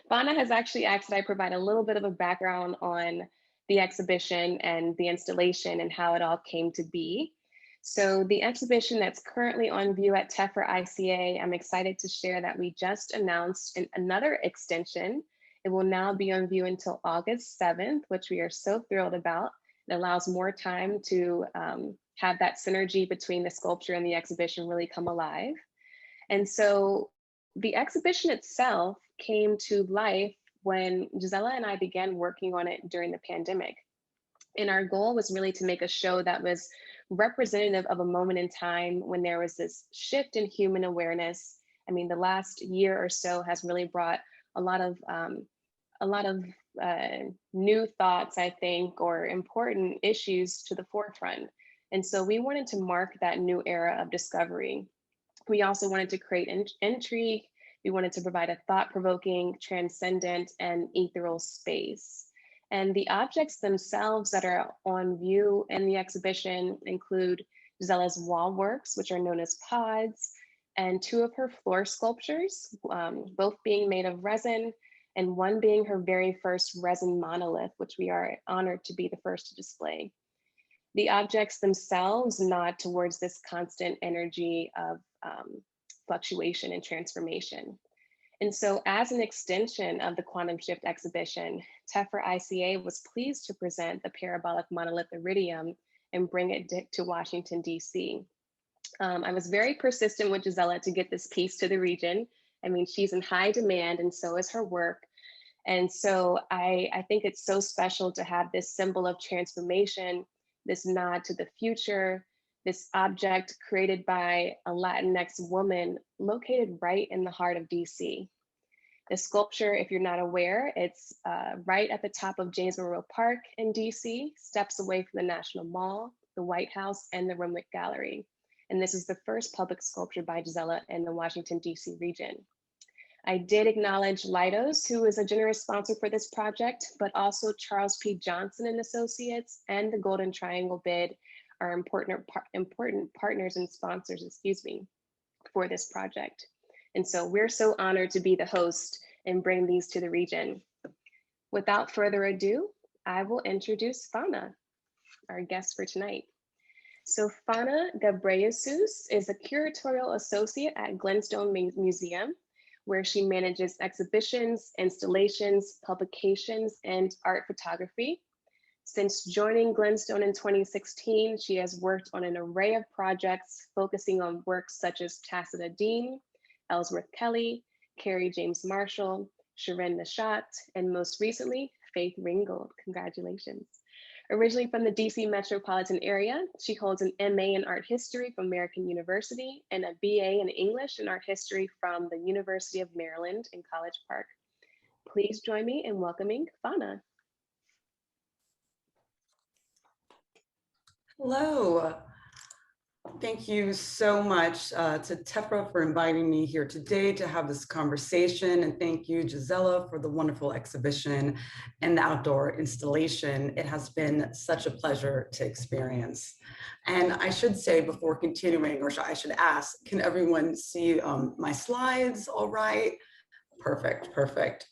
Fanna has actually asked that I provide a little bit of a background on the exhibition and the installation and how it all came to be. So the exhibition that's currently on view at Tefra ICA, I'm excited to share that we just announced another extension. It will now be on view until August 7th, which we are so thrilled about. It allows more time to have that synergy between the sculpture and the exhibition really come alive. And so the exhibition itself came to life when Gisela and I began working on it during the pandemic. And our goal was really to make a show that was representative of a moment in time when there was this shift in human awareness. I mean, the last year or so has really brought a lot of a lot of new thoughts, I think, or important issues to the forefront. And so we wanted to mark that new era of discovery. We also wanted to create intrigue. We wanted to provide a thought-provoking, transcendent, and ethereal space. And the objects themselves that are on view in the exhibition include Gisela's wall works, which are known as pods, and two of her floor sculptures, both being made of resin, and one being her very first resin monolith, which we are honored to be the first to display. The objects themselves nod towards this constant energy of fluctuation and transformation. And so as an extension of the Quantum Shift exhibition, Tefra ICA was pleased to present the Parabolic Monolith Iridium and bring it to Washington, DC. I was very persistent with Gisela to get this piece to the region. I mean, she's in high demand and so is her work. And so I think it's so special to have this symbol of transformation, this nod to the future, this object created by a Latinx woman located right in the heart of DC. The sculpture, if you're not aware, it's right at the top of James Monroe Park in DC, steps away from the National Mall, the White House, and the Renwick Gallery. And this is the first public sculpture by Gisela in the Washington, DC region. I did acknowledge Leidos, who is a generous sponsor for this project, but also Charles P. Johnson and Associates and the Golden Triangle bid are important partners and sponsors, for this project. And so we're so honored to be the host and bring these to the region. Without further ado, I will introduce Fanna, our guest for tonight. So Fanna Gebreyesus is a curatorial associate at Glenstone Museum, where she manages exhibitions, installations, publications, and art photography. Since joining Glenstone in 2016, she has worked on an array of projects focusing on works such as Tacita Dean, Ellsworth Kelly, Carrie James Marshall, Sharon Nishat, and most recently, Faith Ringgold. Congratulations. Originally from the DC metropolitan area, she holds an MA in art history from American University and a BA in English and art history from the University of Maryland in College Park. Please join me in welcoming Fanna. Hello. Thank you so much to Tefra for inviting me here today to have this conversation. And thank you, Gisela, for the wonderful exhibition and the outdoor installation. It has been such a pleasure to experience. And I should say before continuing, or I should ask, can everyone see my slides all right? Perfect, perfect.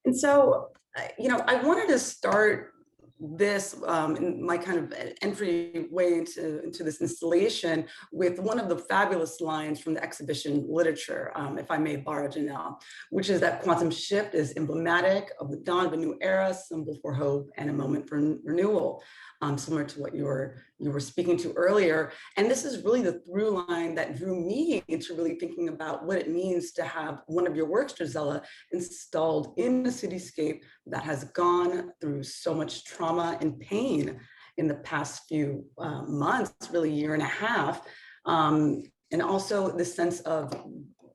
And so, I wanted to start this in my kind of entryway into this installation with one of the fabulous lines from the exhibition literature, if I may borrow Janelle, which is that quantum shift is emblematic of the dawn of a new era, symbol for hope and a moment for renewal, similar to what you were speaking to earlier. And this is really the through line that drew me into really thinking about what it means to have one of your works, Gisela, installed in a cityscape that has gone through so much trauma and pain in the past few months, really year and a half. And also the sense of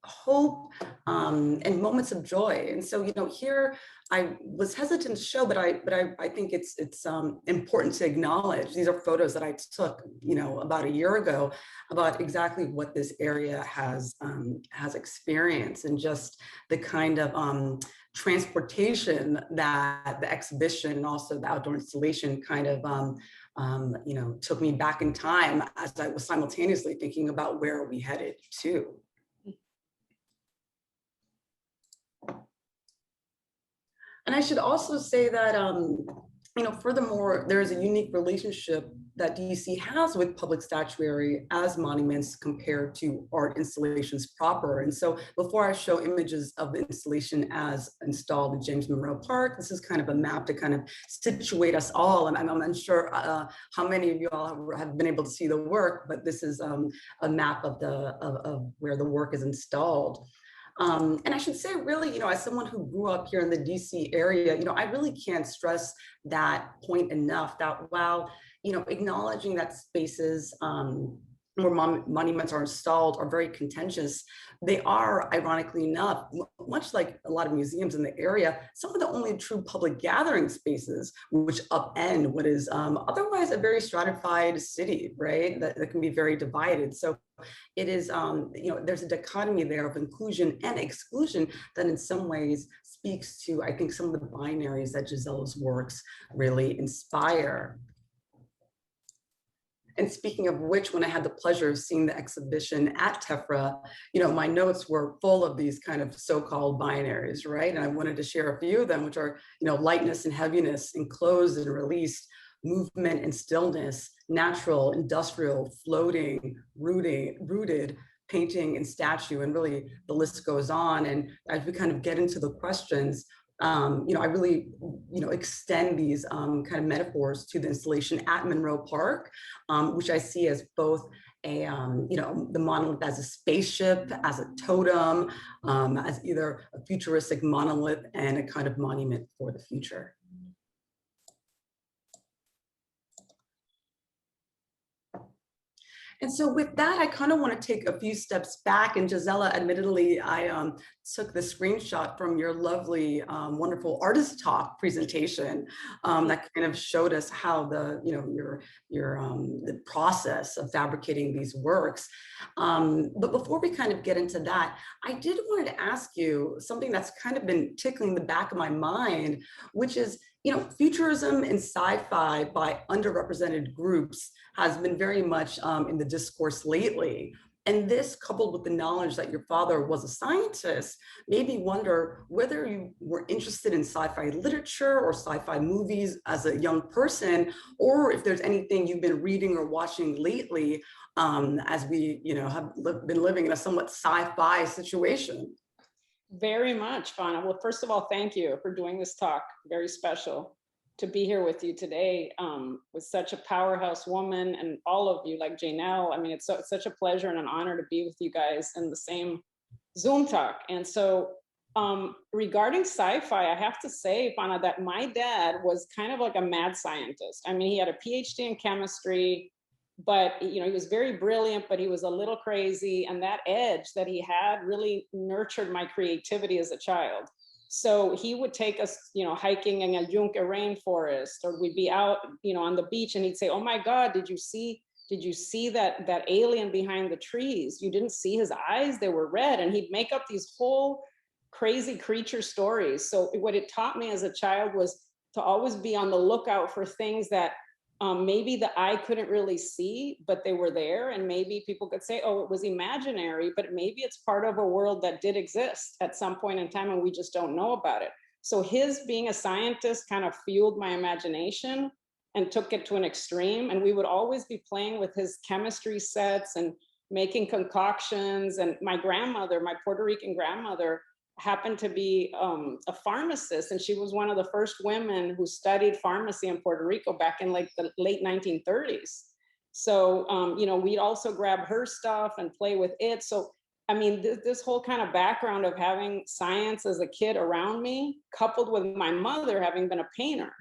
hope and moments of joy. And so, here I was hesitant to show, but I think it's important to acknowledge. These are photos that I took, about a year ago, about exactly what this area has experienced, and just the kind of transportation that the exhibition and also the outdoor installation kind of took me back in time as I was simultaneously thinking about where are we headed to. And I should also say that, furthermore, there is a unique relationship that DC has with public statuary as monuments compared to art installations proper. And so before I show images of the installation as installed in James Monroe Park, this is kind of a map to kind of situate us all. And I'm unsure how many of you all have been able to see the work, but this is a map of where the work is installed. And I should say, really, as someone who grew up here in the DC area, I really can't stress that point enough, that while, acknowledging that spaces where monuments are installed are very contentious, they are, ironically enough, much like a lot of museums in the area, some of the only true public gathering spaces which upend what is otherwise a very stratified city, right? That can be very divided. So it is, there's a dichotomy there of inclusion and exclusion that in some ways speaks to, I think, some of the binaries that Gisela's works really inspire. And speaking of which, when I had the pleasure of seeing the exhibition at Tephra, my notes were full of these kind of so-called binaries, right? And I wanted to share a few of them, which are, lightness and heaviness, enclosed and released, movement and stillness, natural, industrial, floating, rooted, painting and statue, and really the list goes on. And as we kind of get into the questions, I really, extend these kind of metaphors to the installation at Monroe Park, which I see as both a, the monolith as a spaceship, as a totem, as either a futuristic monolith and a kind of monument for the future. And so with that, I kind of want to take a few steps back. And Gisela, admittedly, I took the screenshot from your lovely, wonderful artist talk presentation that kind of showed us how the, the process of fabricating these works. But before we kind of get into that, I did want to ask you something that's kind of been tickling the back of my mind, which is, futurism and sci-fi by underrepresented groups has been very much in the discourse lately. And this, coupled with the knowledge that your father was a scientist, made me wonder whether you were interested in sci-fi literature or sci-fi movies as a young person, or if there's anything you've been reading or watching lately as we, have been living in a somewhat sci-fi situation. Very much, Fanna. Well, first of all, thank you for doing this talk. Very special to be here with you today with such a powerhouse woman and all of you like Janelle. I mean, it's such a pleasure and an honor to be with you guys in the same Zoom talk. And so regarding sci-fi, I have to say, Fanna, that my dad was kind of like a mad scientist. I mean, he had a PhD in chemistry, but he was very brilliant, but he was a little crazy. And that edge that he had really nurtured my creativity as a child. So he would take us, hiking in a Yunque rainforest, or we'd be out, on the beach, and he'd say, "Oh my God, did you see that alien behind the trees? You didn't see his eyes, they were red." And he'd make up these whole crazy creature stories. So what it taught me as a child was to always be on the lookout for things that maybe the eye couldn't really see, but they were there. And maybe people could say, oh, it was imaginary, but maybe it's part of a world that did exist at some point in time and we just don't know about it. So his being a scientist kind of fueled my imagination and took it to an extreme. And we would always be playing with his chemistry sets and making concoctions. And my grandmother, my Puerto Rican grandmother, happened to be a pharmacist, and she was one of the first women who studied pharmacy in Puerto Rico back in like the late 1930s. So, we'd also grab her stuff and play with it. So, I mean, this whole kind of background of having science as a kid around me, coupled with my mother having been a painter.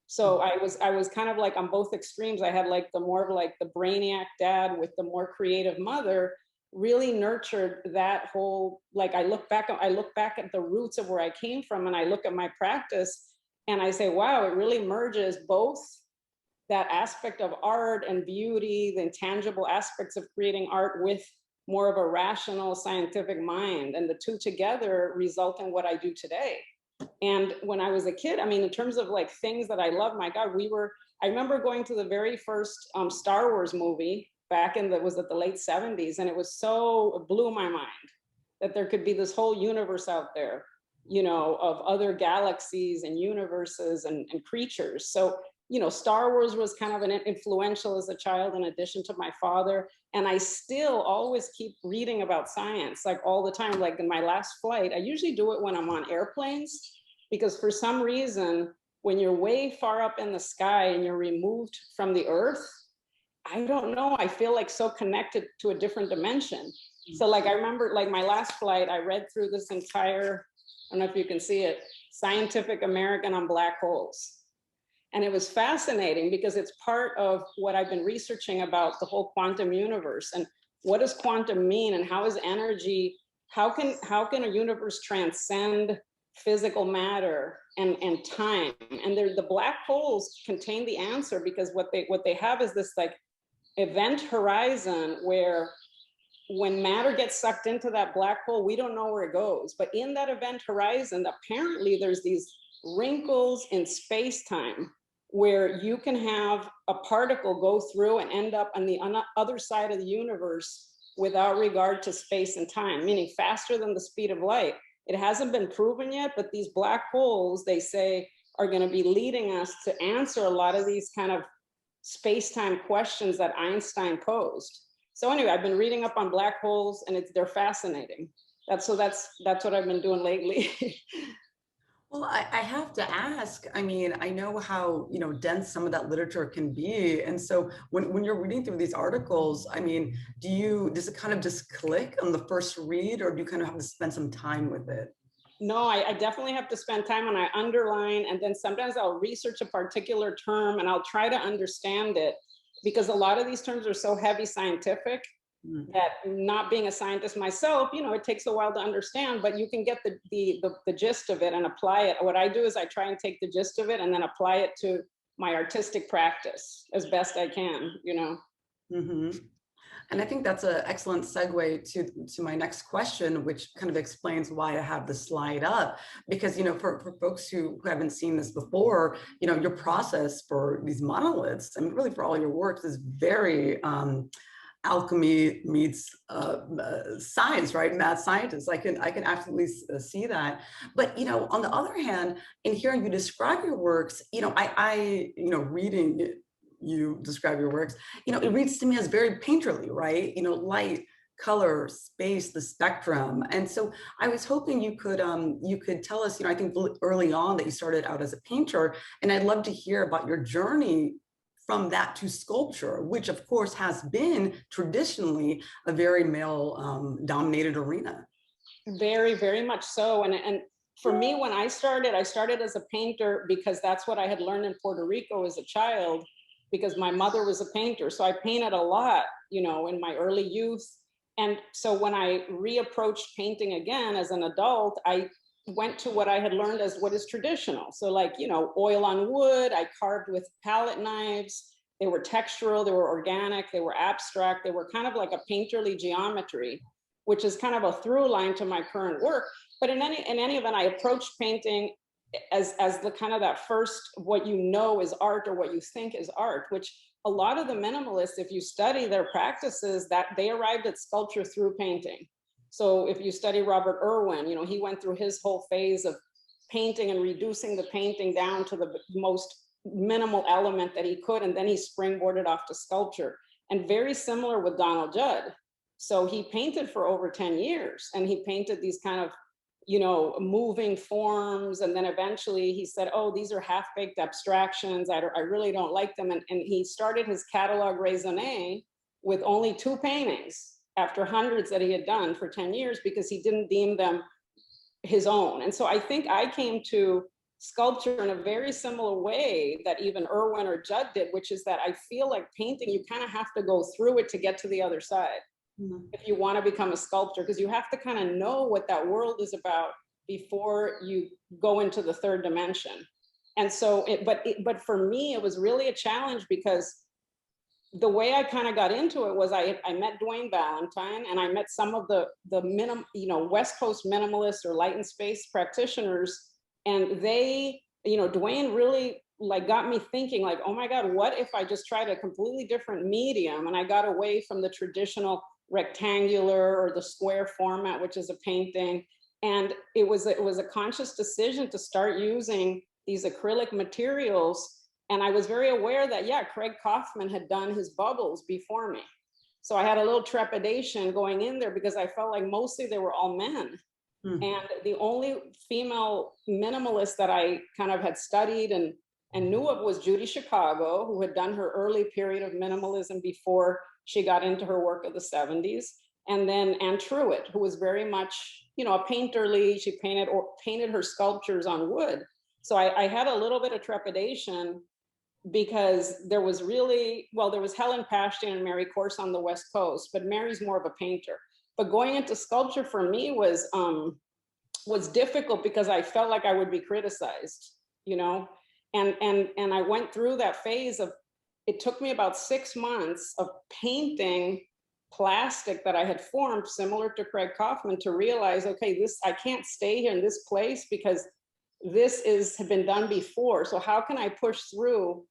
So I was kind of like on both extremes. I had like the more of like the brainiac dad with the more creative mother, really nurtured that whole, like I look back at the roots of where I came from, and I look at my practice and I say, wow, it really merges both that aspect of art and beauty, the intangible aspects of creating art, with more of a rational scientific mind. And the two together result in what I do today. And when I was a kid, I mean, in terms of like things that I love, my God, I remember going to the very first Star Wars movie back in the late 70s. And it blew my mind that there could be this whole universe out there you know, of other galaxies and universes and creatures. So, you know, Star Wars was kind of an influential as a child, in addition to my father. And I still always keep reading about science, like all the time. Like in my last flight, I usually do it when I'm on airplanes, because for some reason, when you're way far up in the sky and you're removed from the earth, I don't know, I feel like so connected to a different dimension. So like, I remember like my last flight, I read through this entire, I don't know if you can see it, Scientific American on black holes. And it was fascinating because it's part of what I've been researching about the whole quantum universe, and what does quantum mean, and how is energy, how can a universe transcend physical matter and time? And the black holes contain the answer, because what they have is this like event horizon where when matter gets sucked into that black hole, we don't know where it goes. But in that event horizon, apparently there's these wrinkles in space-time where you can have a particle go through and end up on the other side of the universe without regard to space and time, meaning faster than the speed of light. It hasn't been proven yet, but these black holes, they say, are going to be leading us to answer a lot of these kind of space-time questions that Einstein posed. So anyway, I've been reading up on black holes, and they're fascinating. That's what I've been doing lately. Well, I have to ask, I mean, I know how, you know, dense some of that literature can be. And so when you're reading through these articles, I mean, does it kind of just click on the first read, or do you kind of have to spend some time with it? No, I definitely have to spend time, and I underline, and then sometimes I'll research a particular term and I'll try to understand it, because a lot of these terms are so heavy scientific that, not being a scientist myself, you know, it takes a while to understand, but you can get the gist of it and apply it. What I do is I try and take the gist of it and then apply it to my artistic practice as best I can, you know. Mm-hmm. And I think that's an excellent segue to my next question, which kind of explains why I have the slide up. Because, you know, for folks who haven't seen this before, you know, your process for these monoliths, and really for all your works, is very alchemy meets science, right? Mad scientists. I can absolutely see that. But, you know, on the other hand, in hearing you describe your works, you know, I you know, reading you describe your works, you know, it reads to me as very painterly, right? You know, light, color, space, the spectrum. And so I was hoping you could tell us, you know, I think early on that you started out as a painter, and I'd love to hear about your journey from that to sculpture, which of course has been traditionally a very male dominated arena. Very, very much so. And for me, when I started as a painter because that's what I had learned in Puerto Rico as a child, because my mother was a painter. So I painted a lot, you know, in my early youth. And so when I reapproached painting again as an adult, I went to what I had learned as what is traditional. So like, you know, oil on wood, I carved with palette knives. They were textural, they were organic, they were abstract, they were kind of like a painterly geometry, which is kind of a through line to my current work. But in any event, I approached painting as the kind of that first, what you know is art or what you think is art, which a lot of the minimalists, if you study their practices, that they arrived at sculpture through painting. So if you study Robert Irwin, you know, he went through his whole phase of painting and reducing the painting down to the most minimal element that he could, and then he springboarded off to sculpture. And very similar with Donald Judd. So he painted for over 10 years, and he painted these kind of, you know, moving forms. And then eventually he said, oh, these are half-baked abstractions. I really don't like them. And he started his catalog raisonné with only 2 paintings after hundreds that he had done for 10 years, because he didn't deem them his own. And so I think I came to sculpture in a very similar way that even Irwin or Judd did, which is that I feel like painting, you kind of have to go through it to get to the other side. If you want to become a sculptor, because you have to kind of know what that world is about before you go into the third dimension. And so, but for me, it was really a challenge, because the way I kind of got into it was I met Dwayne Valentine, and I met some of the West Coast minimalists or light and space practitioners, and they, you know, Dwayne really like got me thinking like, oh my God, what if I just tried a completely different medium, and I got away from the traditional rectangular or the square format, which is a painting, And it was a conscious decision to start using these acrylic materials. And I was very aware that, yeah, Craig Kaufman had done his bubbles before me. So I had a little trepidation going in there because I felt like mostly they were all men. And the only female minimalist that I kind of had studied and knew of was Judy Chicago, who had done her early period of minimalism before she got into her work of the 70s. And then Anne Truitt, who was very much, you know, a painterly, she painted her sculptures on wood. So I had a little bit of trepidation because there was really, well, there was Helen Pashtian and Mary Corse on the West Coast, but Mary's more of a painter. But going into sculpture for me was difficult because I felt like I would be criticized, you know, and I went through that phase of, it took me about 6 months of painting plastic that I had formed similar to Craig Kaufman to realize, okay, I can't stay here in this place because this had been done before. So how can I push through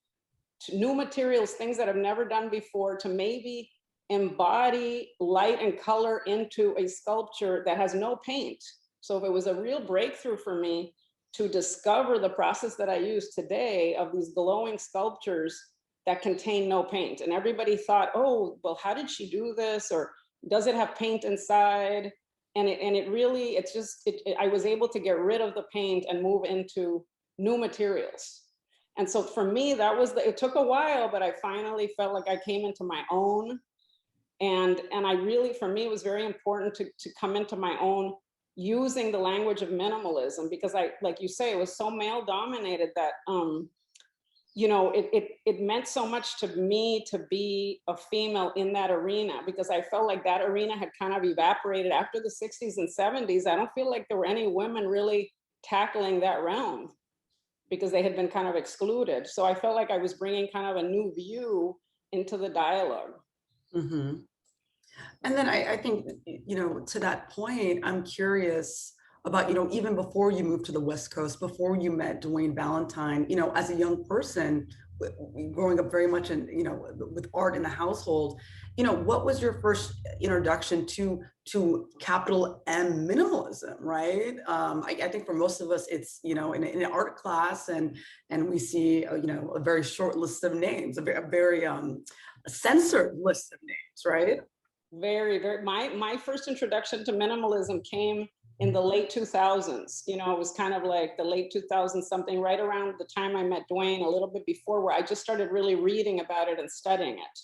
to new materials, things that I've never done before, to maybe embody light and color into a sculpture that has no paint? So it was a real breakthrough for me to discover the process that I use today of these glowing sculptures that contain no paint. And everybody thought, oh, well, how did she do this? Or does it have paint inside? And it really, I was able to get rid of the paint and move into new materials. And so for me, it took a while, but I finally felt like I came into my own. And I really, for me, it was very important to come into my own using the language of minimalism, because like you say, it was so male dominated that, you know, it meant so much to me to be a female in that arena, because I felt like that arena had kind of evaporated after the 60s and 70s. I don't feel like there were any women really tackling that realm because they had been kind of excluded. So I felt like I was bringing kind of a new view into the dialogue. Mm-hmm. And then I think, you know, to that point, I'm curious about, you know, even before you moved to the West Coast, before you met Dwayne Valentine, you know, as a young person, growing up very much in, you know, with art in the household, you know, what was your first introduction to capital M minimalism, right? I think for most of us, it's, you know, in an art class, and we see, you know, a very short list of names, a very censored list of names, right? Very, very, my first introduction to minimalism came in the late 2000s. You know, it was kind of like the late 2000s, something right around the time I met Dwayne, a little bit before, where I just started really reading about it and studying it.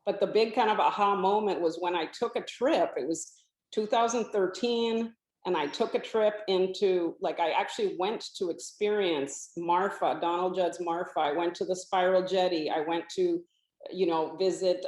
But the big kind of aha moment was when I took a trip. It was 2013, and I took a trip into, like, I actually went to experience Marfa, Donald Judd's Marfa. I went to the Spiral Jetty. I went to, you know, visit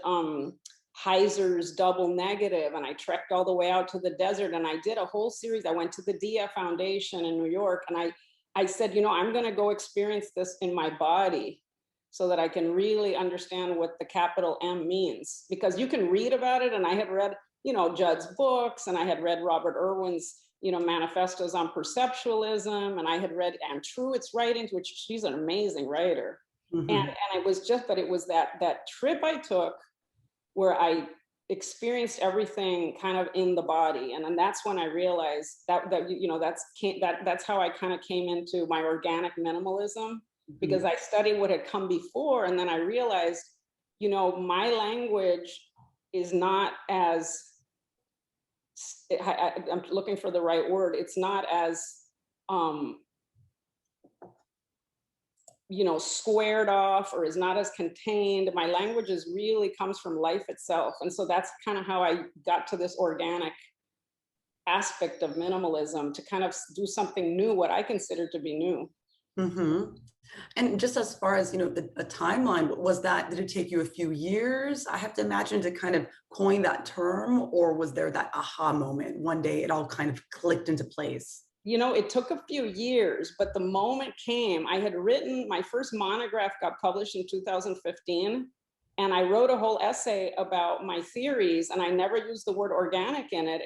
Heiser's Double Negative, and I trekked all the way out to the desert, and I did a whole series. I went to the Dia Foundation in New York, and I said, you know, I'm going to go experience this in my body so that I can really understand what the capital M means, because you can read about it. And I had read, you know, Judd's books, and I had read Robert Irwin's, you know, manifestos on perceptualism, and I had read Anne Truitt's writings, which she's an amazing writer. Mm-hmm. And it was just, but it was that trip I took where I experienced everything kind of in the body. And then that's when I realized that you know, that's how I kind of came into my organic minimalism, because I studied what had come before. And then I realized, you know, my language is not as, I'm looking for the right word. It's not as, you know, squared off, or is not as contained. My language really comes from life itself. And so that's kind of how I got to this organic aspect of minimalism, to kind of do something new, what I consider to be new. Mm-hmm. And just as far as, you know, a timeline, did it take you a few years, I have to imagine, to kind of coin that term, or was there that aha moment one day it all kind of clicked into place? You know, it took a few years, but the moment came. I had written, my first monograph got published in 2015, and I wrote a whole essay about my theories, and I never used the word organic in it.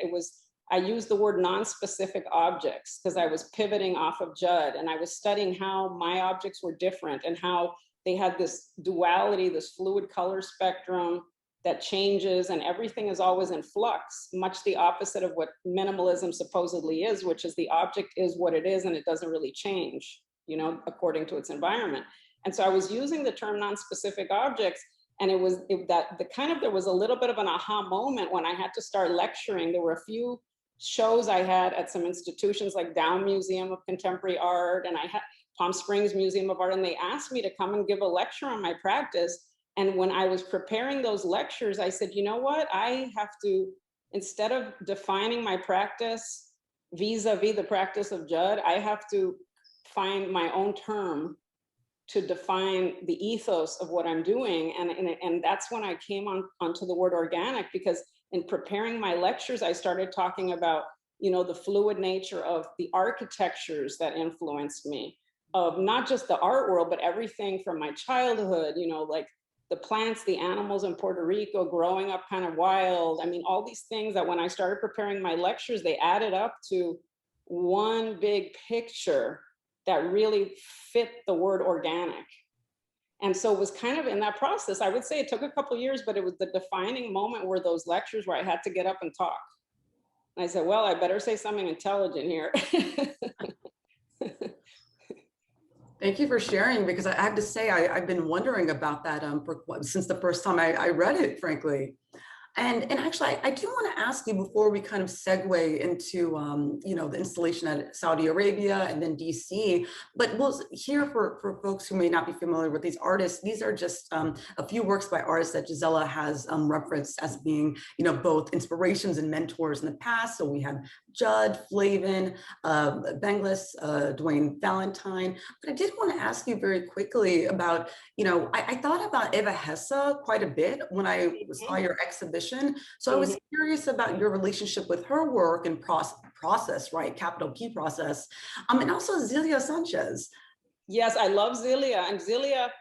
I used the word non-specific objects, because I was pivoting off of Judd, and I was studying how my objects were different and how they had this duality, this fluid color spectrum, that changes and everything is always in flux, much the opposite of what minimalism supposedly is, which is the object is what it is and it doesn't really change, you know, according to its environment. And so I was using the term non-specific objects, and there was a little bit of an aha moment when I had to start lecturing. There were a few shows I had at some institutions like Dow Museum of Contemporary Art, and I had Palm Springs Museum of Art, and they asked me to come and give a lecture on my practice. And when I was preparing those lectures, I said, you know what, I have to, instead of defining my practice vis-a-vis the practice of Judd, I have to find my own term to define the ethos of what I'm doing. And that's when I came onto the word organic, because in preparing my lectures, I started talking about, you know, the fluid nature of the architectures that influenced me, of not just the art world, but everything from my childhood, you know, like the plants, the animals in Puerto Rico, growing up kind of wild. I mean, all these things that when I started preparing my lectures, they added up to one big picture that really fit the word organic. And so it was kind of in that process. I would say it took a couple of years, but it was the defining moment where those lectures where I had to get up and talk. And I said, well, I better say something intelligent here. Thank you for sharing, because I have to say, I've been wondering about that since the first time I read it, frankly. And actually, I do want to ask you before we kind of segue into, you know, the installation at Saudi Arabia and then DC, but we'll hear for folks who may not be familiar with these artists, these are just a few works by artists that Gisela has referenced as being, you know, both inspirations and mentors in the past. So we have Judd, Flavin, Benglis, Dwayne Valentine. But I did want to ask you very quickly about, you know, I thought about Eva Hesse quite a bit when I saw your exhibition. So I was curious about your relationship with her work and process, right? Capital P process, and also Zelia Sanchez. Yes, I love Zelia, and Zelia,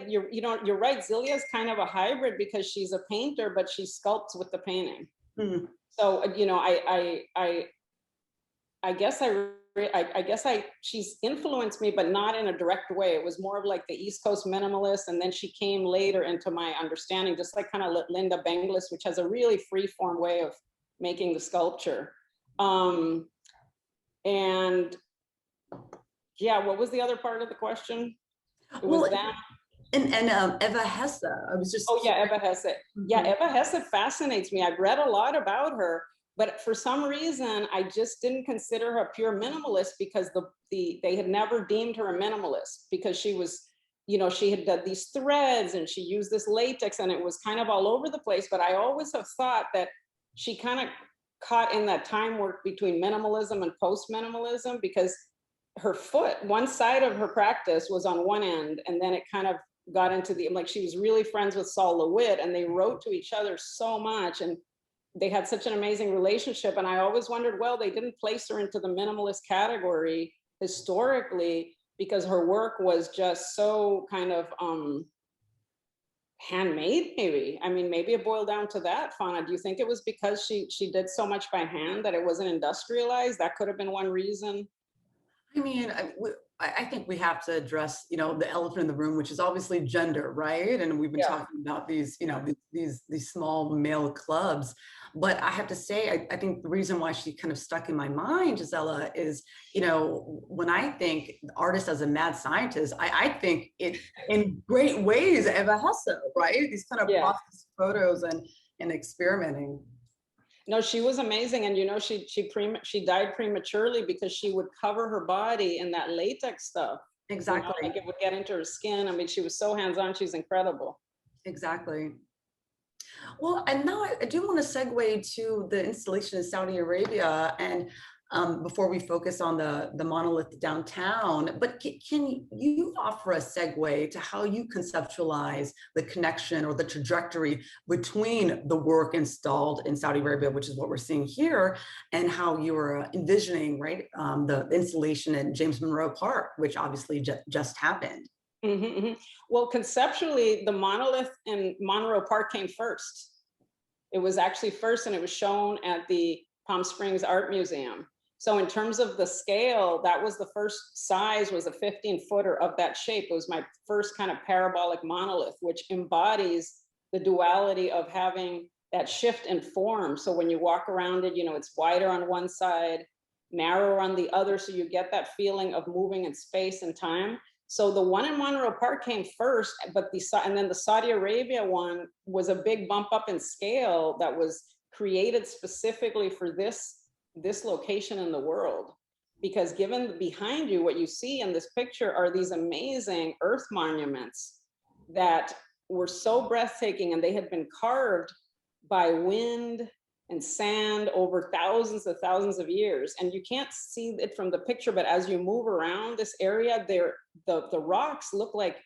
you're right. Zelia is kind of a hybrid because she's a painter, but she sculpts with the painting. Mm. So you know, I guess she's influenced me, but not in a direct way. It was more of like the East Coast minimalist, and then she came later into my understanding, just like kind of Linda Benglis, which has a really free form way of making the sculpture. And yeah, what was the other part of the question? It was that. And Eva Hesse, I was just. Oh yeah, Eva Hesse. Yeah, Eva Hesse fascinates me. I've read a lot about her, but for some reason, I just didn't consider her a pure minimalist, because they had never deemed her a minimalist, because she was, you know, she had done these threads and she used this latex and it was kind of all over the place. But I always have thought that she kind of caught in that time work between minimalism and post-minimalism, because her foot, one side of her practice was on one end, and then it kind of got into like she was really friends with Saul LeWitt, and they wrote to each other so much, and they had such an amazing relationship. And I always wondered, well, they didn't place her into the minimalist category historically because her work was just so kind of handmade, maybe. I mean, maybe it boiled down to that, Fanna. Do you think it was because she did so much by hand that it wasn't industrialized? That could have been one reason. I mean, I think we have to address, you know, the elephant in the room, which is obviously gender, right? And we've been talking about these, you know, these small male clubs. But I have to say, I think the reason why she kind of stuck in my mind, Gisela, is, you know, when I think artist as a mad scientist, I think it in great ways Eva Hesse, right? These kind of process photos and experimenting. No, she was amazing. And, you know, she died prematurely because she would cover her body in that latex stuff. Exactly. You know, like it would get into her skin. I mean, she was so hands-on. She's incredible. Exactly. Well, and now I do want to segue to the installation in Saudi Arabia, and before we focus on the monolith downtown, but can you offer a segue to how you conceptualize the connection or the trajectory between the work installed in Saudi Arabia, which is what we're seeing here, and how you were envisioning, right, the installation in James Monroe Park, which obviously just happened? Mm-hmm, mm-hmm. Well, conceptually, the monolith in Monroe Park came first. It was actually first, and it was shown at the Palm Springs Art Museum. So in terms of the scale, that was the first size, was a 15-footer of that shape. It was my first kind of parabolic monolith, which embodies the duality of having that shift in form. So when you walk around it, you know, it's wider on one side, narrower on the other. So you get that feeling of moving in space and time. So the one in Monroe Park came first, and then the Saudi Arabia one was a big bump up in scale that was created specifically for this location in the world. Because given behind you, what you see in this picture are these amazing earth monuments that were so breathtaking, and they had been carved by wind and sand over thousands of years. And you can't see it from the picture, but as you move around this area, the rocks look like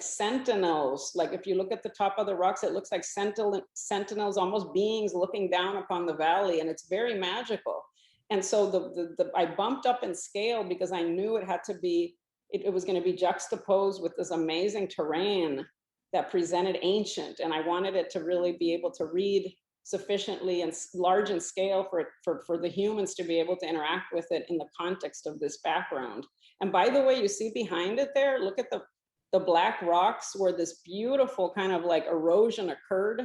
sentinels. Like if you look at the top of the rocks, it looks like sentinels, almost beings looking down upon the valley, and it's very magical. And so I bumped up in scale because I knew it had to be, it was going to be juxtaposed with this amazing terrain that presented ancient, and I wanted it to really be able to read sufficiently and large in scale for the humans to be able to interact with it in the context of this background. And by the way, you see behind it there, look at the black rocks where this beautiful kind of like erosion occurred.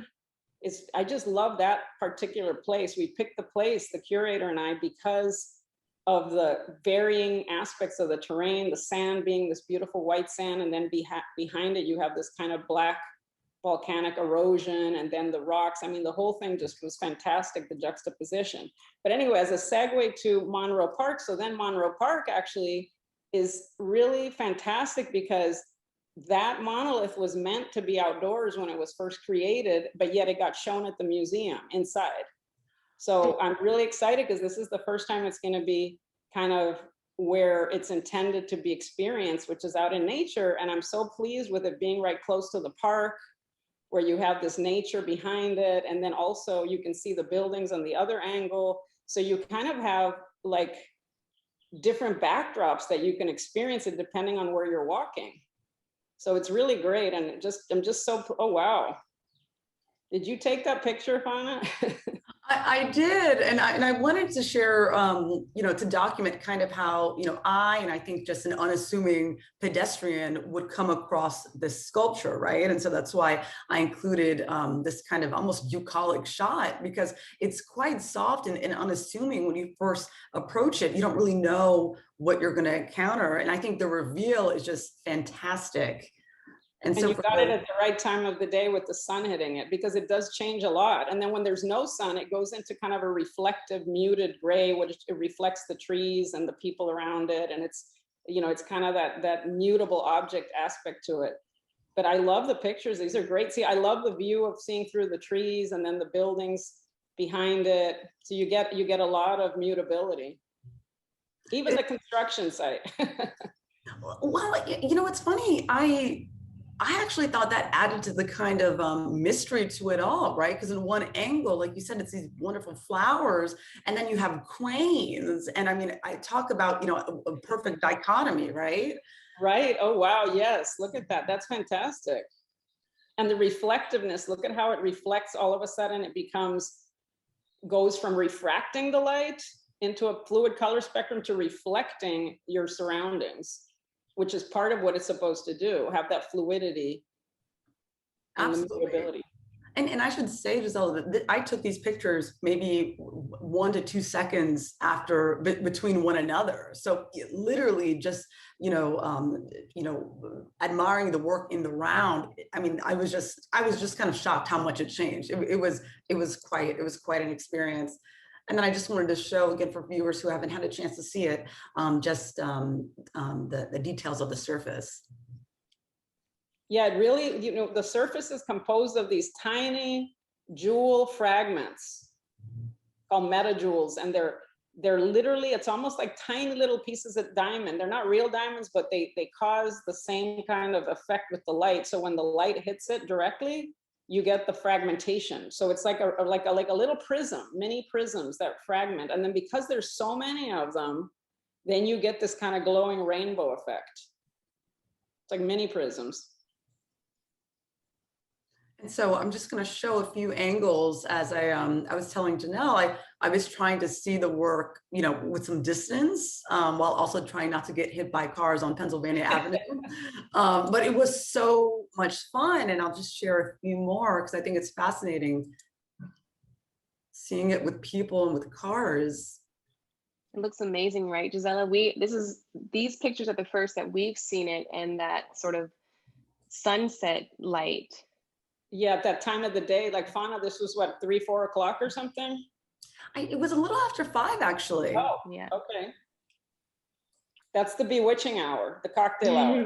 I just love that particular place. We picked the place, the curator and I, because of the varying aspects of the terrain, the sand being this beautiful white sand, and then behind it you have this kind of black volcanic erosion, and then the rocks. I mean, the whole thing just was fantastic, the juxtaposition. But anyway, as a segue to Monroe Park, so then Monroe Park actually is really fantastic because that monolith was meant to be outdoors when it was first created, but yet it got shown at the museum inside. So I'm really excited because this is the first time it's going to be kind of where it's intended to be experienced, which is out in nature. And I'm so pleased with it being right close to the park, where you have this nature behind it. And then also you can see the buildings on the other angle. So you kind of have like different backdrops that you can experience it depending on where you're walking. So it's really great. And I'm just so, oh, wow. Did you take that picture, Fanna? I did, and I wanted to share, you know, to document kind of how, you know, I think just an unassuming pedestrian would come across this sculpture, right? And so that's why I included this kind of almost bucolic shot, because it's quite soft and unassuming when you first approach it. You don't really know what you're going to encounter, and I think the reveal is just fantastic. And so you got it at the right time of the day with the sun hitting it, because it does change a lot. And then when there's no sun, it goes into kind of a reflective, muted gray, which it reflects the trees and the people around it. And it's, you know, it's kind of that mutable object aspect to it. But I love the pictures. These are great. See, I love the view of seeing through the trees and then the buildings behind it. So you get a lot of mutability, even the construction site. Well, you know, it's funny. I actually thought that added to the kind of mystery to it all, right? Because in one angle, like you said, it's these wonderful flowers, and then you have cranes. And I mean, I talk about, you know, a perfect dichotomy, right? Right. Oh, wow. Yes. Look at that. That's fantastic. And the reflectiveness, look at how it reflects. All of a sudden it goes from refracting the light into a fluid color spectrum to reflecting your surroundings, which is part of what it's supposed to do, have that fluidity and the mutability. And I should say, Gisela, that I took these pictures maybe 1 to 2 seconds after between one another. So literally just, you know, admiring the work in the round. I mean, I was just kind of shocked how much it changed. It was quite an experience. And then I just wanted to show, again, for viewers who haven't had a chance to see it, just the details of the surface. Yeah, it really, you know, the surface is composed of these tiny jewel fragments called metajewels. And they're literally, it's almost like tiny little pieces of diamond. They're not real diamonds, but they cause the same kind of effect with the light. So when the light hits it directly, you get the fragmentation. So it's like a little prism, mini prisms that fragment. And then because there's so many of them, then you get this kind of glowing rainbow effect. It's like mini prisms. And so I'm just going to show a few angles. As I was telling Janelle, I was trying to see the work, you know, with some distance, while also trying not to get hit by cars on Pennsylvania Avenue. But it was so much fun. And I'll just share a few more because I think it's fascinating seeing it with people and with cars. It looks amazing, right, Gisela? These pictures are the first that we've seen it in that sort of sunset light. Yeah, at that time of the day, like Fanna, this was what, 3, 4 o'clock or something? It was a little after 5, actually. Oh, Yeah. okay. That's the bewitching hour, the cocktail hour.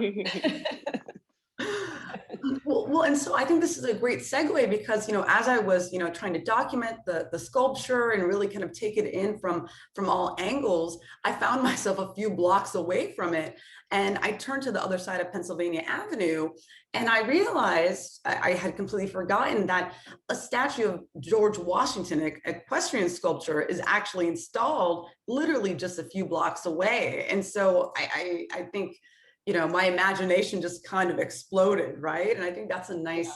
Well, and so I think this is a great segue because, you know, as I was, you know, trying to document the sculpture and really kind of take it in from all angles, I found myself a few blocks away from it. And I turned to the other side of Pennsylvania Avenue and I realized I had completely forgotten that a statue of George Washington, equestrian sculpture, is actually installed literally just a few blocks away. And so I think, you know, my imagination just kind of exploded, right? And I think that's a nice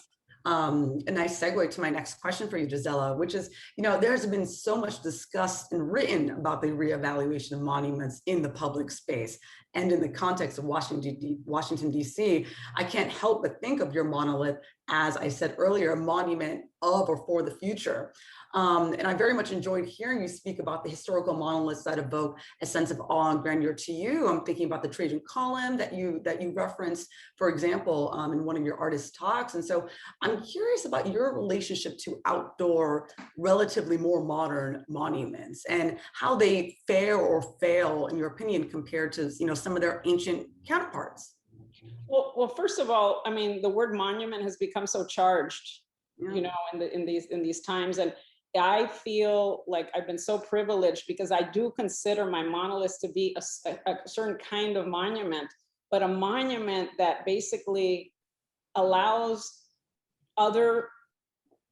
segue to my next question for you, Gisela, which is, you know, there's been so much discussed and written about the reevaluation of monuments in the public space. And in the context of Washington, D.C., I can't help but think of your monolith, as I said earlier, a monument of or for the future. And I very much enjoyed hearing you speak about the historical monoliths that evoke a sense of awe and grandeur to you. I'm thinking about the Trajan column that you referenced, for example, in one of your artist talks. And so I'm curious about your relationship to outdoor, relatively more modern monuments and how they fare or fail, in your opinion, compared to, you know, some of their ancient counterparts. Well, first of all, I mean, the word monument has become so charged, Yeah. you know, in these times. And I feel like I've been so privileged because I do consider my monoliths to be a certain kind of monument, but a monument that basically allows other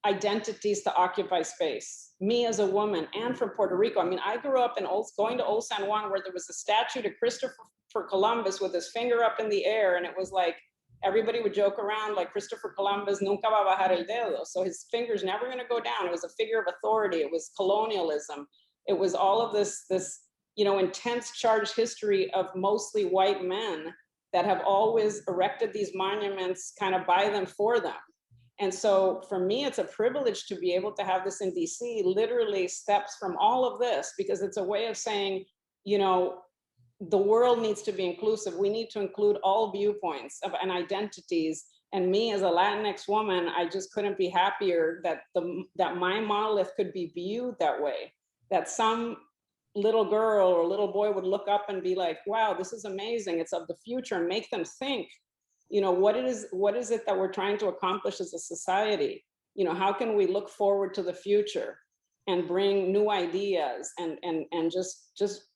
identities to occupy space. Me as a woman and from Puerto Rico. I mean, I grew up in going to Old San Juan where there was a statue to Christopher Columbus with his finger up in the air. And it was like, everybody would joke around like Christopher Columbus nunca va a bajar el dedo. So his finger's never going to go down. It was a figure of authority. It was colonialism. It was all of this, you know, intense charged history of mostly white men that have always erected these monuments kind of by them for them. And so for me, it's a privilege to be able to have this in DC, literally steps from all of this, because it's a way of saying, you know, the world needs to be inclusive. We need to include all viewpoints and identities. And me as a Latinx woman, I just couldn't be happier that that my monolith could be viewed that way, that some little girl or little boy would look up and be like, wow, this is amazing. It's of the future, and make them think, you know, what is it that we're trying to accomplish as a society? You know, how can we look forward to the future and bring new ideas and just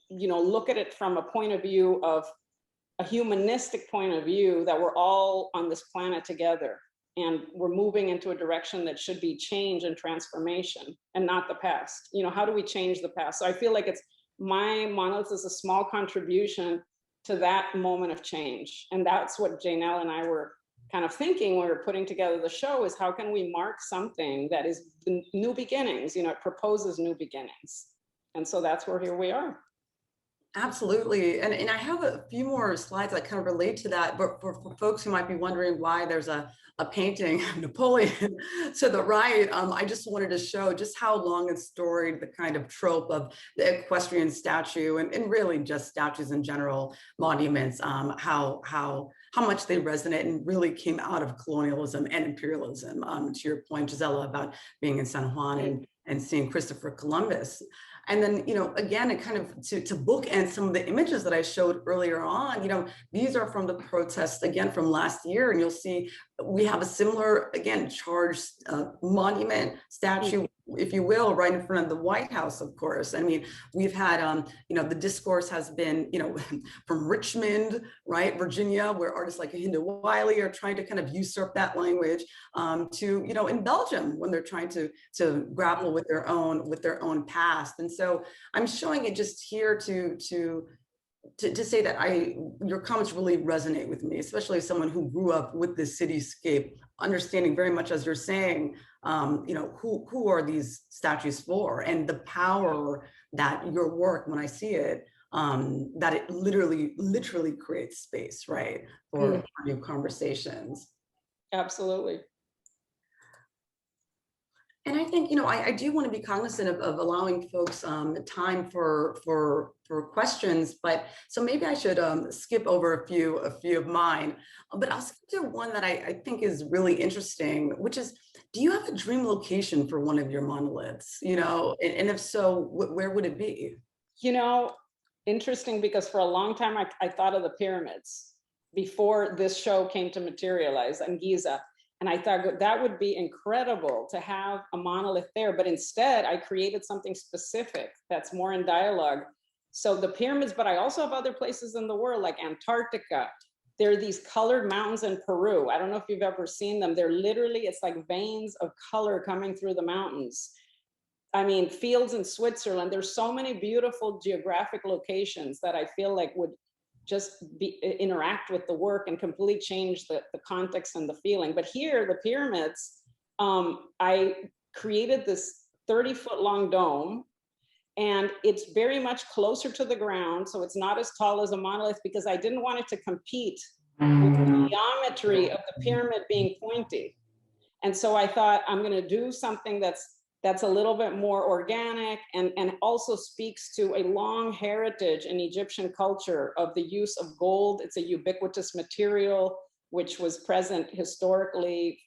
you know, look at it from a point of view of a humanistic point of view, that we're all on this planet together and we're moving into a direction that should be change and transformation and not the past. You know, how do we change the past? So I feel like my monolith is a small contribution to that moment of change. And that's what Janelle and I were kind of thinking when we were putting together the show, is how can we mark something that is the new beginnings? You know, it proposes new beginnings. And so that's where here we are. Absolutely. And I have a few more slides that kind of relate to that, but for folks who might be wondering why there's a painting of Napoleon to the right, I just wanted to show just how long and storied the kind of trope of the equestrian statue and really just statues in general, monuments, how much they resonate and really came out of colonialism and imperialism. To your point, Gisela, about being in San Juan and seeing Christopher Columbus. And then, you know, again, it kind of to bookend some of the images that I showed earlier on, you know, these are from the protests, again, from last year. And you'll see we have a similar, again, charged monument statue, if you will, right in front of the White House, of course. I mean, we've had, you know, the discourse has been, you know, from Richmond, right, Virginia, where artists like Hinda Wiley are trying to kind of usurp that language, to, you know, in Belgium, when they're trying to grapple with their own past. And so I'm showing it just here to to say that your comments really resonate with me, especially as someone who grew up with this cityscape, understanding very much as you're saying, who are these statues for, and the power that your work, when I see it, that it literally creates space, right, for new conversations. Absolutely. And I think, I do want to be cognizant of allowing folks time for questions, but so maybe I should skip over a few of mine, but I'll skip to one that I think is really interesting, which is, do you have a dream location for one of your monoliths? And if so, where would it be? Interesting, because for a long time I thought of the pyramids before this show came to materialize in Giza. And I thought that would be incredible to have a monolith there. But instead, I created something specific that's more in dialogue. So the pyramids, but I also have other places in the world, like Antarctica. There are these colored mountains in Peru. I don't know if you've ever seen them. They're literally, it's like veins of color coming through the mountains. I mean, fields in Switzerland. There's so many beautiful geographic locations that I feel like would just interact with the work and completely change the context and the feeling. But here, the pyramids, I created this 30-foot long dome, and it's very much closer to the ground. So it's not as tall as a monolith, because I didn't want it to compete with the geometry of the pyramid being pointy. And so I thought, I'm going to do something that's a little bit more organic, and also speaks to a long heritage in Egyptian culture of the use of gold. It's a ubiquitous material which was present historically,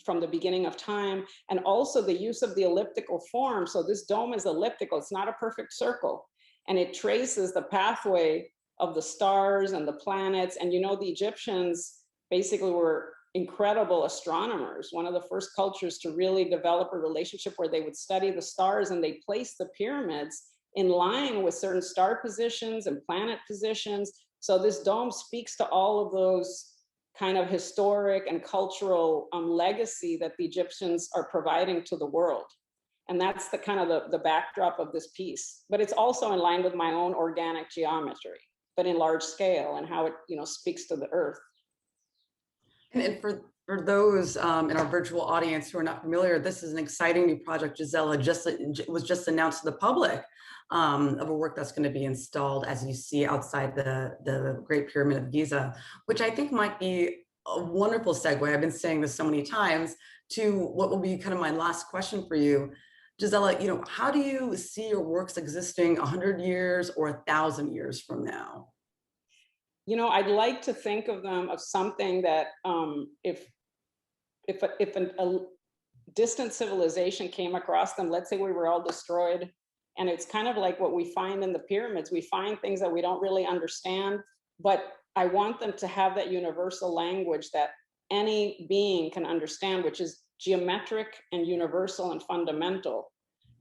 from the beginning of time, and also the use of the elliptical form. So this dome is elliptical, it's not a perfect circle, and it traces the pathway of the stars and the planets. And the Egyptians basically were incredible astronomers, one of the first cultures to really develop a relationship where they would study the stars, and they placed the pyramids in line with certain star positions and planet positions. So this dome speaks to all of those kind of historic and cultural legacy that the Egyptians are providing to the world. And that's the kind of the backdrop of this piece. But it's also in line with my own organic geometry, but in large scale, and how it speaks to the earth. And for those in our virtual audience who are not familiar, this is an exciting new project Gisela was just announced to the public, of a work that's going to be installed, as you see, outside the Great Pyramid of Giza, which I think might be a wonderful segue. I've been saying this so many times, to what will be kind of my last question for you. Gisela, how do you see your works existing 100 years or 1,000 years from now? I'd like to think of them of something that if a distant civilization came across them, let's say we were all destroyed, and it's kind of like what we find in the pyramids. We find things that we don't really understand, but I want them to have that universal language that any being can understand, which is geometric and universal and fundamental.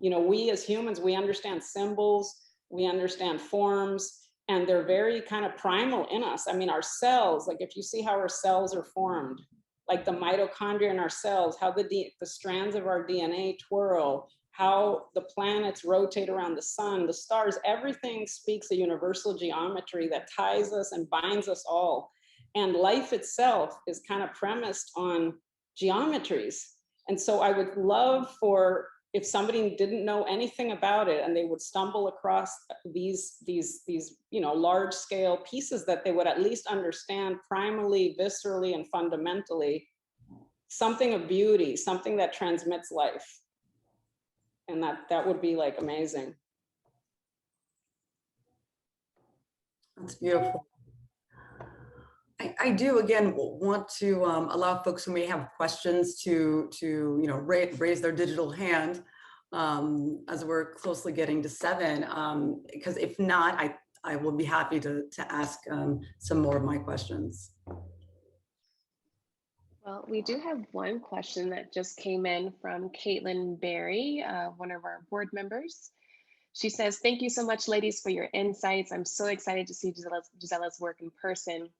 We as humans, we understand symbols, we understand forms, and they're very kind of primal in us. I mean, our cells, like if you see how our cells are formed, like the mitochondria in our cells, how the strands of our DNA twirl, how the planets rotate around the sun, the stars, everything speaks a universal geometry that ties us and binds us all. And life itself is kind of premised on geometries. And so I would love for, if somebody didn't know anything about it and they would stumble across these large scale pieces, that they would at least understand primally, viscerally, and fundamentally something of beauty, something that transmits life. And that would be like amazing. That's beautiful. I do again want to allow folks who may have questions to raise their digital hand as we're closely getting to 7, because if not, I will be happy to ask some more of my questions. Well, we do have one question that just came in from Caitlin Berry, one of our board members. She says, "Thank you so much, ladies, for your insights. I'm so excited to see Gisela's work in person.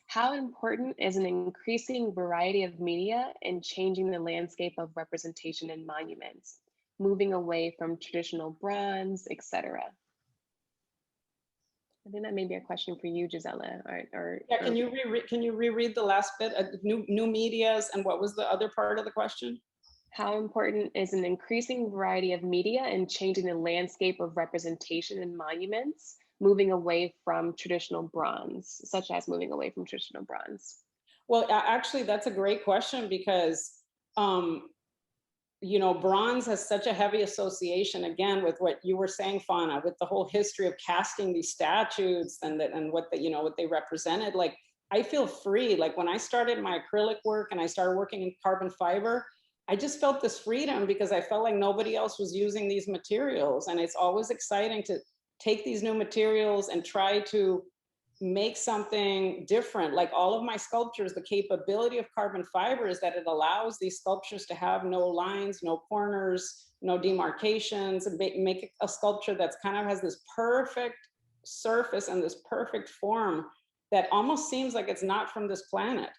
How important is an increasing variety of media in changing the landscape of representation in monuments, moving away from traditional bronze, etc.?" I think that may be a question for you, Gisela. Yeah, can you reread the last bit? New medias, and what was the other part of the question? How important is an increasing variety of media and changing the landscape of representation in monuments, moving away from traditional bronze, such as moving away from traditional bronze? Well, actually, that's a great question because, you know, bronze has such a heavy association, again, with what you were saying, Fanna, with the whole history of casting these statues and what the, you know, what they represented. Like, I feel free. Like when I started my acrylic work and I started working in carbon fiber, I just felt this freedom because I felt like nobody else was using these materials. And it's always exciting to take these new materials and try to make something different. Like all of my sculptures, the capability of carbon fiber is that it allows these sculptures to have no lines, no corners, no demarcations, and make a sculpture that's kind of has this perfect surface and this perfect form that almost seems like it's not from this planet.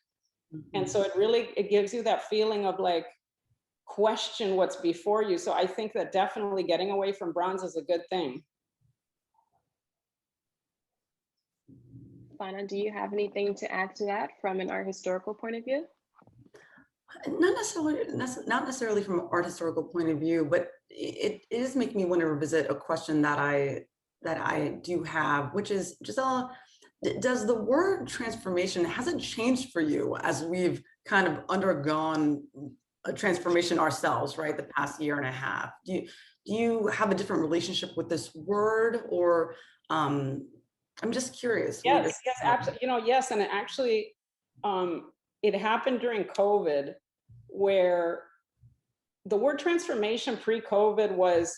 And so it gives you that feeling of like, question what's before you. So I think that definitely getting away from bronze is a good thing. Fanna, do you have anything to add to that from an art historical point of view? Not necessarily from an art historical point of view, but it is making me want to revisit a question that I do have, which is, Gisela, does the word transformation, has it changed for you as we've kind of undergone a transformation ourselves, right, the past year and a half? Do you have a different relationship with this word, or I'm just curious. Yes, absolutely. You know, yes, and it actually, it happened during COVID, where the word transformation pre-COVID was,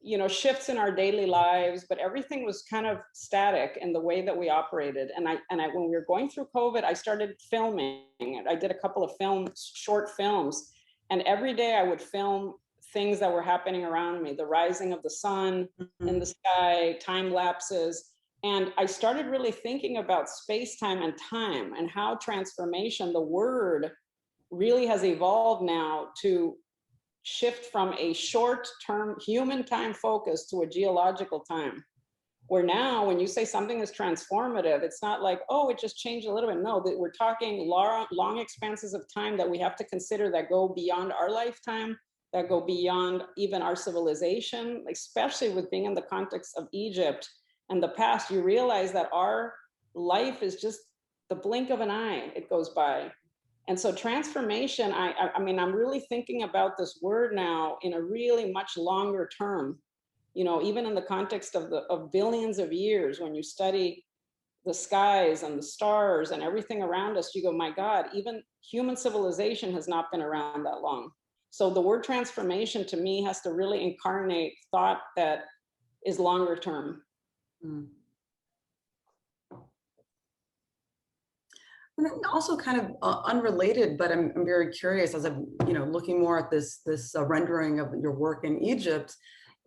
you know, shifts in our daily lives, but everything was kind of static in the way that we operated. And when we were going through COVID, I started filming. I did a couple of short films, and every day I would film things that were happening around me, the rising of the sun in the sky, time lapses. And I started really thinking about space, time, and time, and how transformation, the word, really has evolved now to shift from a short-term human time focus to a geological time, where now when you say something is transformative, it's not like, oh, it just changed a little bit. No, that we're talking long expanses of time that we have to consider that go beyond our lifetime, that go beyond even our civilization, especially with being in the context of Egypt and the past. You realize that our life is just the blink of an eye, it goes by. And so transformation, I mean, I'm really thinking about this word now in a really much longer term, you know, even in the context of billions of years. When you study the skies and the stars and everything around us, you go, my God, even human civilization has not been around that long. So the word transformation to me has to really incarnate thought that is longer term. And also kind of unrelated, but I'm very curious as I'm, you know, looking more at this rendering of your work in Egypt.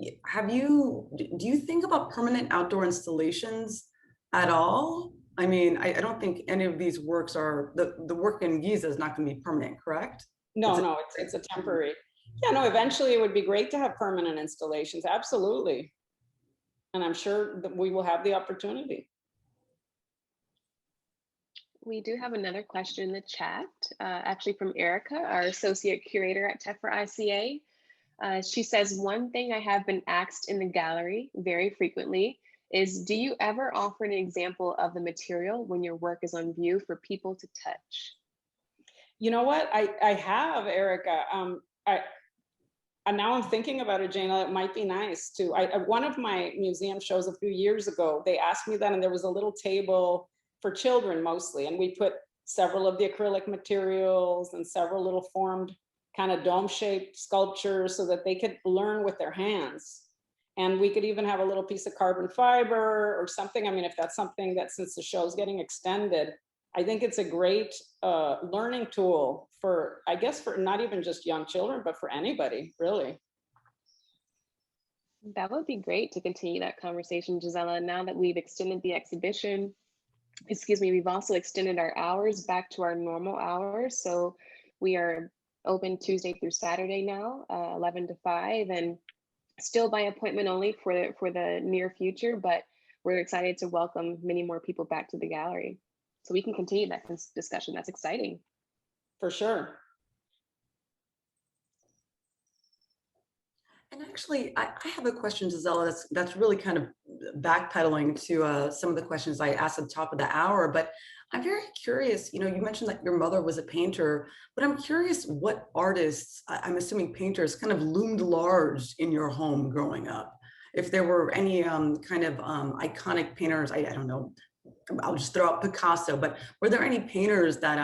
Do you think about permanent outdoor installations at all? I mean, I don't think any of these works are, the work in Giza is not going to be permanent, correct? No, it's a temporary. Yeah, no, eventually it would be great to have permanent installations, absolutely. And I'm sure that we will have the opportunity. We do have another question in the chat, actually from Erica, our associate curator at Tephra ICA. She says, one thing I have been asked in the gallery very frequently is, do you ever offer an example of the material when your work is on view for people to touch? You know what, I have, Erica. And now I'm thinking about it, Jana, it might be nice to, one of my museum shows a few years ago, they asked me that, and there was a little table for children mostly. And we put several of the acrylic materials and several little formed kind of dome-shaped sculptures so that they could learn with their hands. And we could even have a little piece of carbon fiber or something. I mean, if that's something that, since the show's getting extended, I think it's a great learning tool for, I guess, for not even just young children, but for anybody, really. That would be great to continue that conversation, Gisela. Now that we've extended the exhibition, we've also extended our hours back to our normal hours. So we are open Tuesday through Saturday now, 11 to 5, and still by appointment only for the near future. But we're excited to welcome many more people back to the gallery. So we can continue that discussion. That's exciting. For sure. And actually, I have a question, Gisela, that's really kind of backpedaling to some of the questions I asked at the top of the hour. But I'm very curious, you know, you mentioned that your mother was a painter, but I'm curious what artists, I'm assuming painters, kind of loomed large in your home growing up. If there were any kind of iconic painters, I don't know, I'll just throw out Picasso, but were there any painters that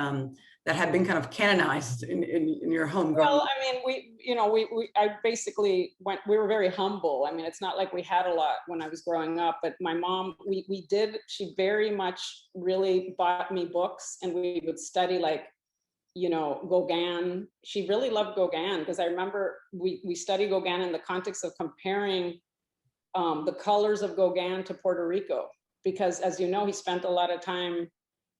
that had been kind of canonized in your home growing Well, up? I mean, I basically we were very humble. I mean, it's not like we had a lot when I was growing up, but my mom, she very much really bought me books, and we would study, like, you know, Gauguin. She really loved Gauguin, because I remember we studied Gauguin in the context of comparing the colors of Gauguin to Puerto Rico, because, as you know, he spent a lot of time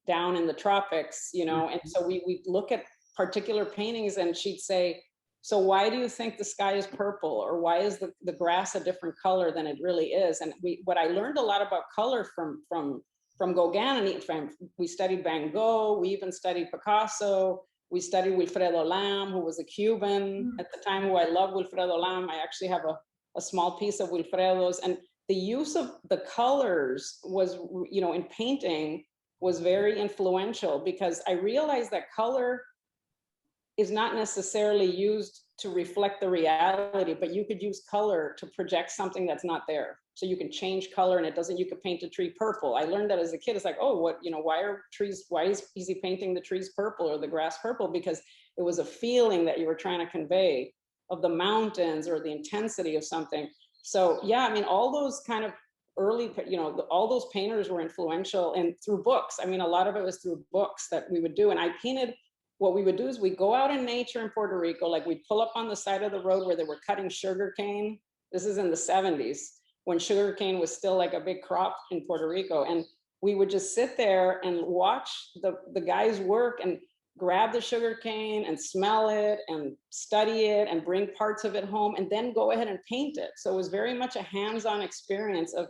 down in the tropics, you know, and so we look at particular paintings, and she'd say, so why do you think the sky is purple, or why is the grass a different color than it really is? And what I learned a lot about color from Gauguin, and we studied Van Gogh, we even studied Picasso, we studied Wilfredo Lam, who was a Cuban at the time, who I love Wilfredo Lam. I actually have a small piece of Wilfredo's, and the use of the colors was, you know, in painting was very influential, because I realized that color is not necessarily used to reflect the reality, but you could use color to project something that's not there. So you can change color, and you could paint a tree purple. I learned that as a kid. It's like, oh, why is he painting the trees purple or the grass purple? Because it was a feeling that you were trying to convey of the mountains or the intensity of something. So yeah, I mean, all those kind of early, you know, all those painters were influential, and through books. I mean, a lot of it was through books that we would do. And I painted, what we would do is we'd go out in nature in Puerto Rico, like we'd pull up on the side of the road where they were cutting sugarcane. This is in the 70s, when sugarcane was still like a big crop in Puerto Rico. And we would just sit there and watch the guys work, and grab the sugarcane and smell it and study it and bring parts of it home, and then go ahead and paint it. So it was very much a hands-on experience of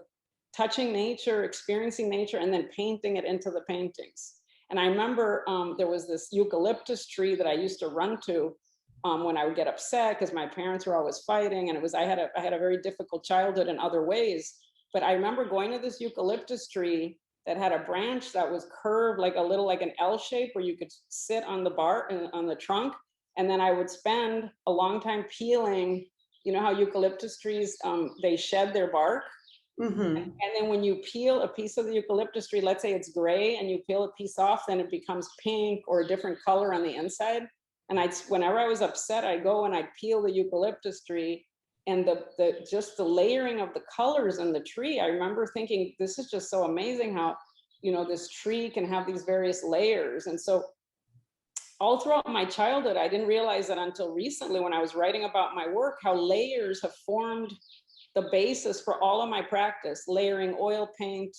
touching nature, experiencing nature, and then painting it into the paintings. And I remember there was this eucalyptus tree that I used to run to when I would get upset, because my parents were always fighting, and I had a very difficult childhood in other ways. But I remember going to this eucalyptus tree that had a branch that was curved like an L shape, where you could sit on the bark and on the trunk. And then I would spend a long time peeling. You know how eucalyptus trees, they shed their bark. Mm-hmm. And then when you peel a piece of the eucalyptus tree, let's say it's gray, and you peel a piece off, then it becomes pink or a different color on the inside. And whenever I was upset, I'd go and I'd peel the eucalyptus tree, and just the layering of the colors in the tree. I remember thinking, this is just so amazing how, you know, this tree can have these various layers. And so all throughout my childhood, I didn't realize that until recently, when I was writing about my work, how layers have formed the basis for all of my practice, layering oil paint,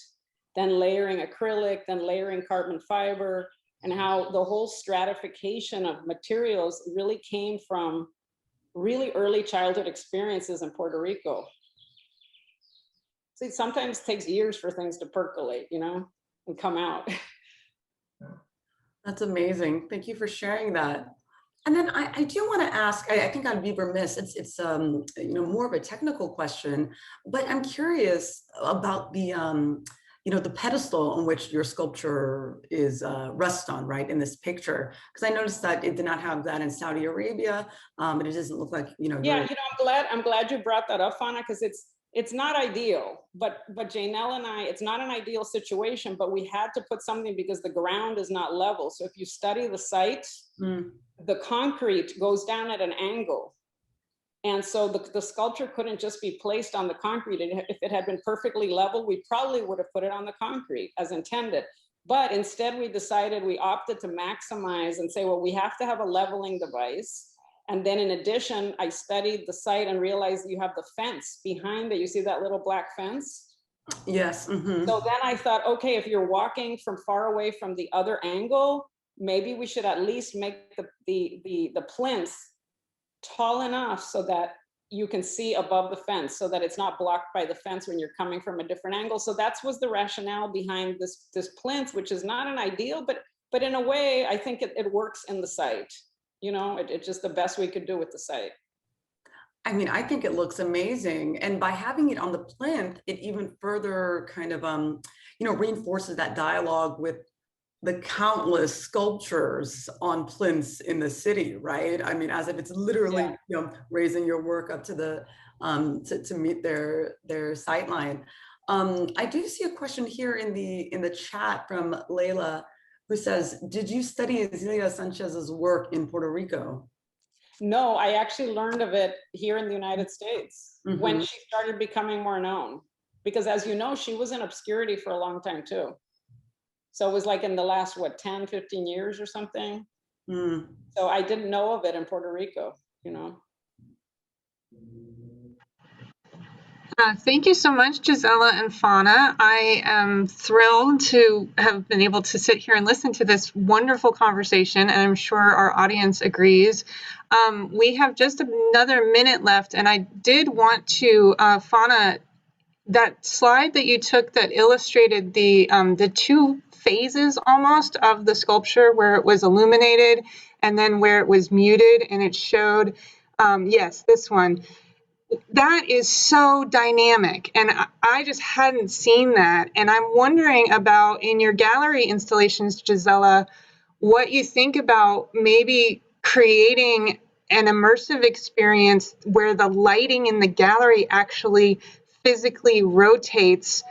then layering acrylic, then layering carbon fiber, and how the whole stratification of materials really came from really early childhood experiences in Puerto Rico. So it sometimes takes years for things to percolate, you know, and come out. That's amazing. Thank you for sharing that. And then I do want to ask, I think I'd be remiss, it's you know, more of a technical question, but I'm curious about the you know, the pedestal on which your sculpture is rests on, right, in this picture, because I noticed that it did not have that in Saudi Arabia, but it doesn't look like, you know. Yeah, you know, I'm glad you brought that up, Fanna, because it's not ideal, but Janelle and I, it's not an ideal situation, but we had to put something because the ground is not level. So if you study the site, the concrete goes down at an angle. And so the sculpture couldn't just be placed on the concrete. If it had been perfectly level, we probably would have put it on the concrete as intended. But instead we opted to maximize and say, well, we have to have a leveling device. And then in addition, I studied the site and realized you have the fence behind it. You see that little black fence? Yes. Mm-hmm. So then I thought, okay, if you're walking from far away from the other angle, maybe we should at least make the plinth tall enough so that you can see above the fence so that it's not blocked by the fence when you're coming from a different angle. So that was the rationale behind this plinth, which is not an ideal, but in a way, I think it works in the site. You know, it's just the best we could do with the site. I mean, I think it looks amazing. And by having it on the plinth, it even further kind of, reinforces that dialogue with the countless sculptures on plinths in the city, right? I mean, as if it's literally, raising your work up to the, to meet their sight line. I do see a question here in the chat from Layla, who says, did you study Gisela Sanchez's work in Puerto Rico? No, I actually learned of it here in the United States when she started becoming more known. Because as you know, she was in obscurity for a long time too. So it was like in the last, 10, 15 years or something. So I didn't know of it in Puerto Rico, you know. Thank you so much, Gisela and Fanna. I am thrilled to have been able to sit here and listen to this wonderful conversation, and I'm sure our audience agrees. We have just another minute left, and I did want to, Fanna, that slide that you took that illustrated the two phases almost of the sculpture, where it was illuminated and then where it was muted, and it showed, yes, this one. That is so dynamic, and I just hadn't seen that. And I'm wondering about, in your gallery installations, Gisela, what you think about maybe creating an immersive experience where the lighting in the gallery actually physically rotates,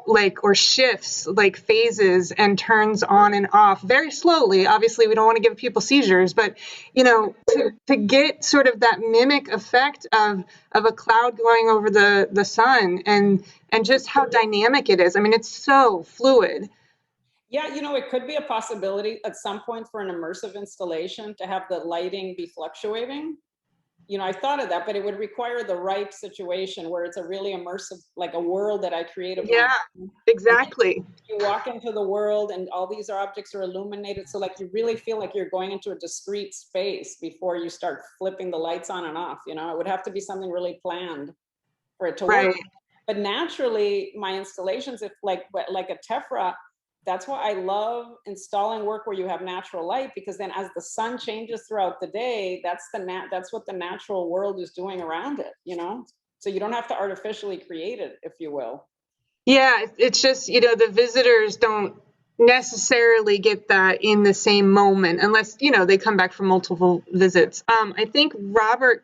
like, or shifts, like phases, and turns on and off very slowly. Obviously, we don't want to give people seizures, but, you know, to get sort of that mimic effect of a cloud going over the sun, and just how dynamic it is. I mean, it's so fluid. Yeah, you know, it could be a possibility at some point for an immersive installation to have the lighting be fluctuating. You know, I thought of that, but it would require the right situation where it's a really immersive, like a world that I create. Yeah, exactly. You walk into the world and all these objects are illuminated. So like, you really feel like you're going into a discrete space before you start flipping the lights on and off. You know, it would have to be something really planned for it to work. But naturally, my installations, if like a tephra, that's why I love installing work where you have natural light, because then as the sun changes throughout the day, that's what the natural world is doing around it, you know? So you don't have to artificially create it, if you will. Yeah, it's just, you know, the visitors don't necessarily get that in the same moment unless, you know, they come back from multiple visits. I think Robert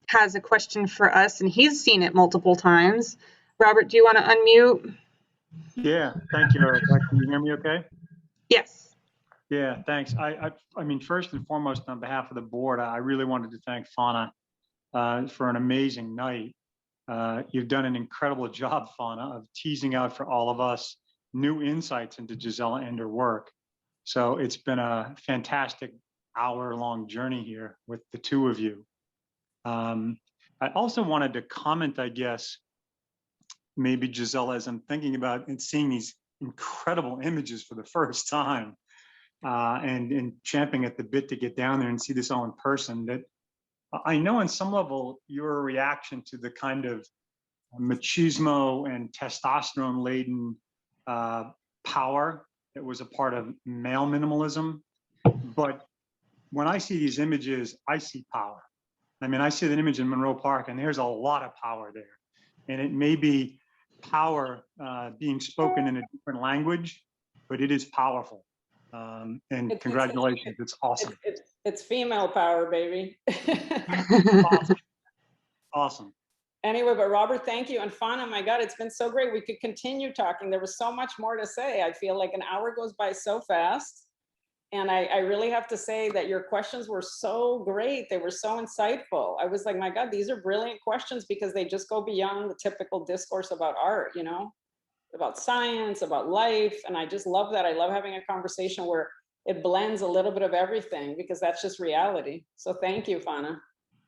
has a question for us, and he's seen it multiple times. Robert, do you want to unmute? Yeah, thank you, Erica. Can you hear me okay? Yes. Yeah, thanks. I mean, first and foremost, on behalf of the board, I really wanted to thank Fanna for an amazing night. You've done an incredible job, Fanna, of teasing out for all of us new insights into Gisela and her work. So it's been a fantastic hour-long journey here with the two of you. I also wanted to comment, I guess, maybe Gisela, as I'm thinking about and seeing these incredible images for the first time, and champing at the bit to get down there and see this all in person, that I know on some level your reaction to the kind of machismo and testosterone laden power that was a part of male minimalism. But when I see these images, I see power. I mean, I see that image in Monroe Park, and there's a lot of power there. And it may be power being spoken in a different language, but it is powerful. And congratulations, it's awesome. It's female power, baby. Awesome. Awesome. Anyway, but Robert, thank you. And Fanna, my God, it's been so great. We could continue talking. There was so much more to say. I feel like an hour goes by so fast. And I really have to say that your questions were so great. They were so insightful. I was like, my God, these are brilliant questions, because they just go beyond the typical discourse about art, you know, about science, about life. And I just love that. I love having a conversation where it blends a little bit of everything, because that's just reality. So thank you, Fanna.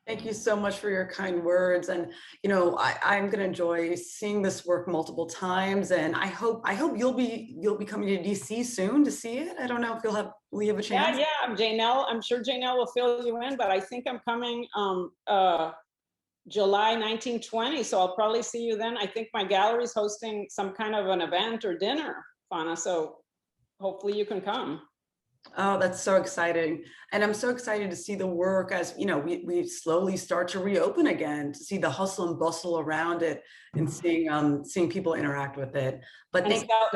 Thank you so much for your kind words. And, you know, I'm going to enjoy seeing this work multiple times. And I hope you'll be coming to DC soon to see it. I don't know if will you have a chance? Yeah, I'm sure Janelle will fill you in, but I think I'm coming July 1920. So I'll probably see you then. I think my gallery's hosting some kind of an event or dinner, Fanna. So hopefully you can come. Oh, that's so exciting. And I'm so excited to see the work as, you know, we slowly start to reopen again, to see the hustle and bustle around it and seeing people interact with it. But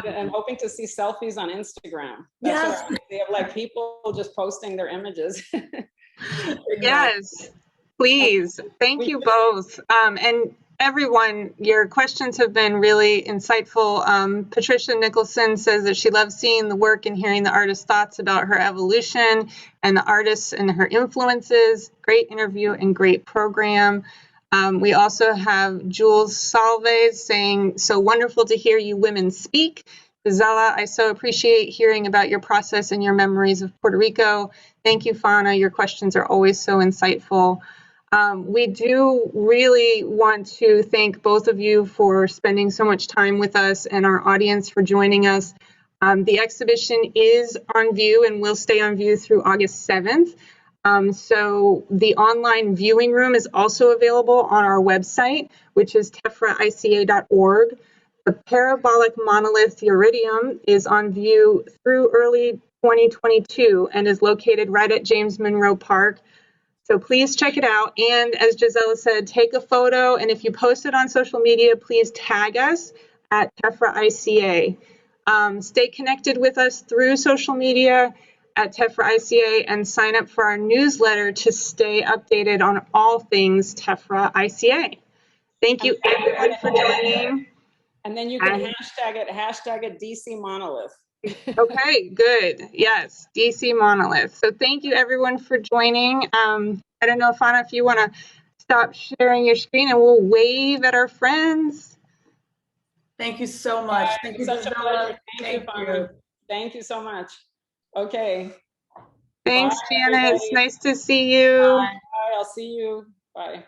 and hoping to see selfies on Instagram. That's yes. what I want to see, of like people just posting their images. Yes, please. Thank you both. And everyone, your questions have been really insightful. Patricia Nicholson says that she loves seeing the work and hearing the artist's thoughts about her evolution and the artists and her influences. Great interview and great program. We also have Jules Salves saying, so wonderful to hear you women speak. Gisela, I so appreciate hearing about your process and your memories of Puerto Rico. Thank you, Fanna. Your questions are always so insightful. We do really want to thank both of you for spending so much time with us and our audience for joining us. The exhibition is on view and will stay on view through August 7th. So the online viewing room is also available on our website, which is tefraica.org. The Parabolic Monolith Iridium is on view through early 2022 and is located right at James Monroe Park. So please check it out. And as Gisela said, take a photo. And if you post it on social media, please tag us at TEFRA-ICA. Stay connected with us through social media at TEFRA-ICA and sign up for our newsletter to stay updated on all things TEFRA-ICA. Thank you everyone for joining. And then you can hashtag it DC Monolith. Okay, good. Yes, DC Monolith. So thank you everyone for joining. I don't know, Fanna, if you want to stop sharing your screen and we'll wave at our friends. Thank you so much. Thank you, Such a pleasure. Thank you, Fanna. Thank you so much. Okay. Thanks, Bye, Janet. It's everybody. nice to see you. Bye. Bye. I'll see you. Bye.